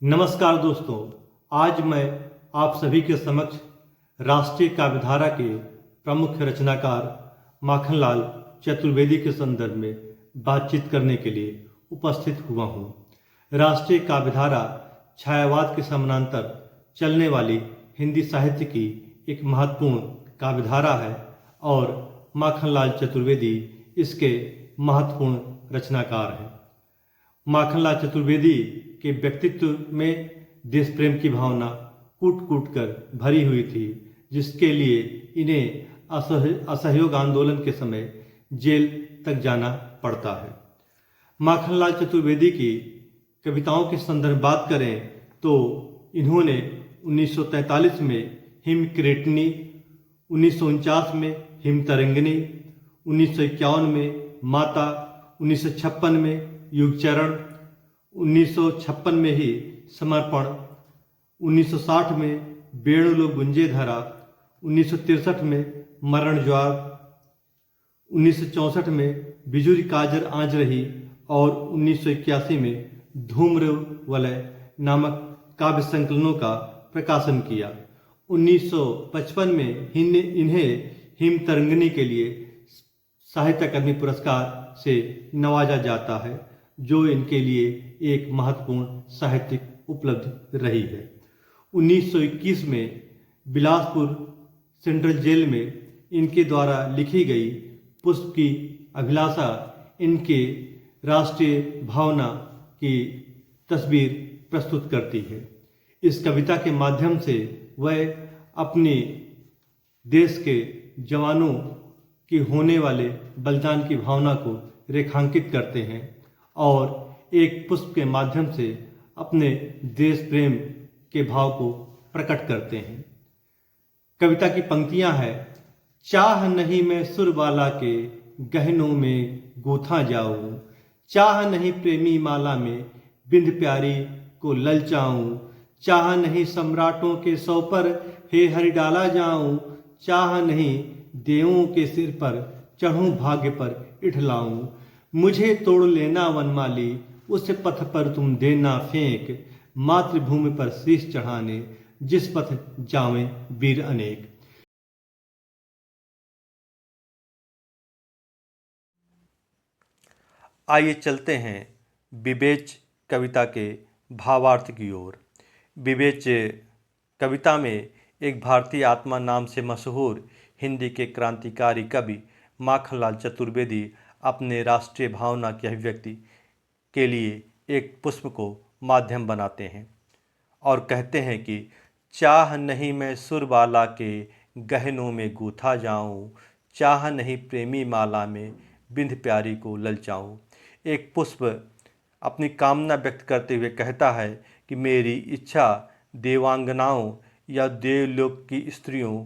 नमस्कार दोस्तों। आज मैं आप सभी के समक्ष राष्ट्रीय काव्यधारा के प्रमुख रचनाकार माखनलाल चतुर्वेदी के संदर्भ में बातचीत करने के लिए उपस्थित हुआ हूँ। राष्ट्रीय काव्यधारा छायावाद के समानांतर चलने वाली हिंदी साहित्य की एक महत्वपूर्ण काव्यधारा है और माखनलाल चतुर्वेदी इसके महत्वपूर्ण रचनाकार हैं। माखनलाल चतुर्वेदी के व्यक्तित्व में देश प्रेम की भावना कूट कूट कर भरी हुई थी, जिसके लिए इन्हें असहयोग आंदोलन के समय जेल तक जाना पड़ता है। माखनलाल चतुर्वेदी की कविताओं के संदर्भ बात करें तो इन्होंने 1943 में हिम किरीटिनी, 1949 में हिम तरंगिनी, 1951 में माता, 1956 में युगचरण, 1956 में ही समर्पण, 1960 में वेणुलो गुंजे धरा, 1963 में मरण ज्वार, 1964 में बिजुरी काजर आंच रही और 1981 में धूम्रवलय नामक काव्य संकलनों का प्रकाशन किया। 1955 में इन्हें हिम तरंगिनी के लिए साहित्य अकादमी पुरस्कार से नवाजा जाता है, जो इनके लिए एक महत्वपूर्ण साहित्यिक उपलब्धि रही है। 1921 में बिलासपुर सेंट्रल जेल में इनके द्वारा लिखी गई पुष्प की अभिलाषा इनके राष्ट्रीय भावना की तस्वीर प्रस्तुत करती है। इस कविता के माध्यम से वह अपने देश के जवानों की होने वाले बलिदान की भावना को रेखांकित करते हैं और एक पुष्प के माध्यम से अपने देश प्रेम के भाव को प्रकट करते हैं। कविता की पंक्तियां हैं: चाह नहीं मैं सुरबाला के गहनों में गूथा जाऊं, चाह नहीं प्रेमी माला में बिंद प्यारी को ललचाऊं, चाह नहीं सम्राटों के सौ पर हे हरि डाला जाऊं, चाह नहीं देवों के सिर पर चढ़ूं भाग्य पर इठलाऊं, मुझे तोड़ लेना वनमाली उस पथ पर तुम देना फेंक, मातृभूमि पर शीश चढ़ाने जिस पथ जावें वीर अनेक। आइए चलते हैं विवेच कविता के भावार्थ की ओर। विवेच कविता में एक भारतीय आत्मा नाम से मशहूर हिंदी के क्रांतिकारी कवि माखनलाल चतुर्वेदी अपने राष्ट्रीय भावना की अभिव्यक्ति के लिए एक पुष्प को माध्यम बनाते हैं और कहते हैं कि चाह नहीं मैं सुरबाला के गहनों में गूथा जाऊं, चाह नहीं प्रेमी माला में बिंद प्यारी को ललचाऊं। एक पुष्प अपनी कामना व्यक्त करते हुए कहता है कि मेरी इच्छा देवांगनाओं या देवलोक की स्त्रियों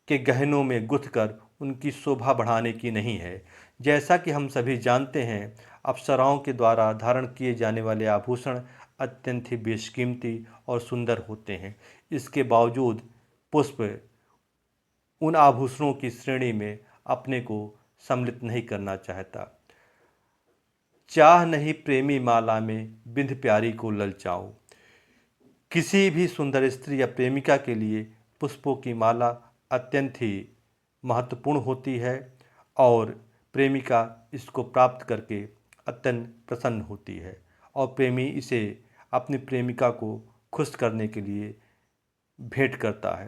के गहनों में गुंथकर उनकी शोभा बढ़ाने की नहीं है। जैसा कि हम सभी जानते हैं, अप्सराओं के द्वारा धारण किए जाने वाले आभूषण अत्यंत ही बेशकीमती और सुंदर होते हैं। इसके बावजूद पुष्प उन आभूषणों की श्रेणी में अपने को सम्मिलित नहीं करना चाहता। चाह नहीं प्रेमी माला में बिंद प्यारी को ललचाऊं। किसी भी सुंदर स्त्री या प्रेमिका के लिए पुष्पों की माला अत्यंत ही महत्वपूर्ण होती है और प्रेमिका इसको प्राप्त करके अत्यंत प्रसन्न होती है और प्रेमी इसे अपनी प्रेमिका को खुश करने के लिए भेंट करता है।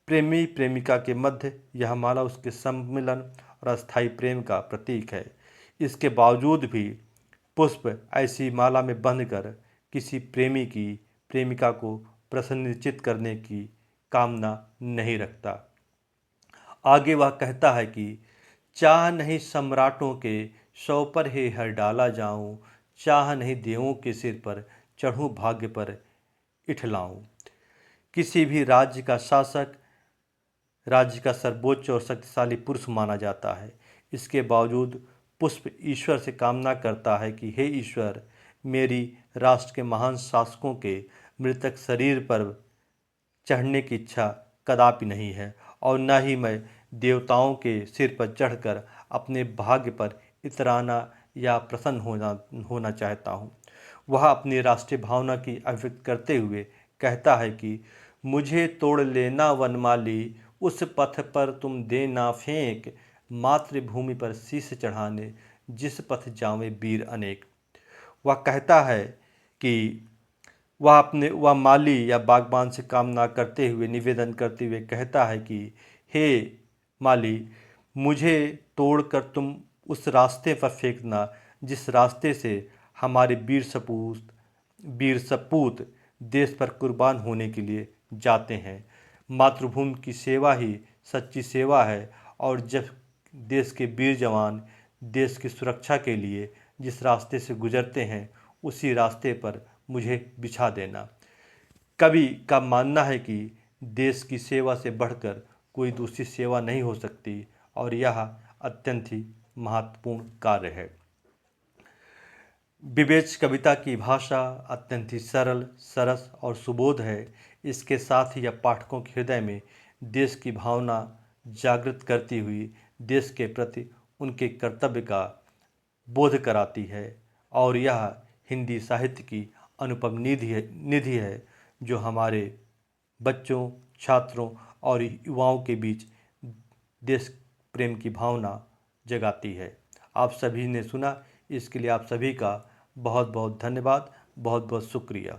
प्रेमी प्रेमिका के मध्य यह माला उसके सम्मिलन और अस्थायी प्रेम का प्रतीक है। इसके बावजूद भी पुष्प ऐसी माला में बंधकर किसी प्रेमी की प्रेमिका को प्रसन्नचित्त करने की कामना नहीं रखता। आगे वह कहता है कि चाह नहीं सम्राटों के सौ पर हे हर डाला जाऊं, चाह नहीं देवों के सिर पर चढ़ूं भाग्य पर इठलाऊं। किसी भी राज्य का शासक राज्य का सर्वोच्च और शक्तिशाली पुरुष माना जाता है। इसके बावजूद पुष्प ईश्वर से कामना करता है कि हे ईश्वर, मेरी राष्ट्र के महान शासकों के मृतक शरीर पर चढ़ने की इच्छा कदापि नहीं है और न ही मैं देवताओं के सिर पर चढ़कर अपने भाग्य पर इतराना या प्रसन्न होना चाहता हूँ। वह अपनी राष्ट्रीय भावना की अभिव्यक्ति करते हुए कहता है कि मुझे तोड़ लेना वनमाली, उस पथ पर तुम देना फेंक, मातृभूमि पर शीश चढ़ाने जिस पथ जावे वीर अनेक। वह कहता है कि वह माली या बागबान से काम ना करते हुए निवेदन करते हुए कहता है कि हे माली, मुझे तोड़कर तुम उस रास्ते पर फेंकना जिस रास्ते से हमारे वीर सपूत देश पर कुर्बान होने के लिए जाते हैं। मातृभूमि की सेवा ही सच्ची सेवा है, और जब देश के वीर जवान देश की सुरक्षा के लिए जिस रास्ते से गुजरते हैं उसी रास्ते पर मुझे बिछा देना। कवि का मानना है कि देश की सेवा से बढ़कर कोई दूसरी सेवा नहीं हो सकती, और यह अत्यंत ही महत्वपूर्ण कार्य है। विवेच कविता की भाषा अत्यंत ही सरल, सरस और सुबोध है। इसके साथ ही यह पाठकों के हृदय में देश की भावना जागृत करती हुई देश के प्रति उनके कर्तव्य का बोध कराती है, और यह हिंदी साहित्य की अनुपम निधि है जो हमारे बच्चों, छात्रों और युवाओं के बीच देश प्रेम की भावना जगाती है। आप सभी ने सुना, इसके लिए आप सभी का बहुत बहुत धन्यवाद, बहुत बहुत शुक्रिया।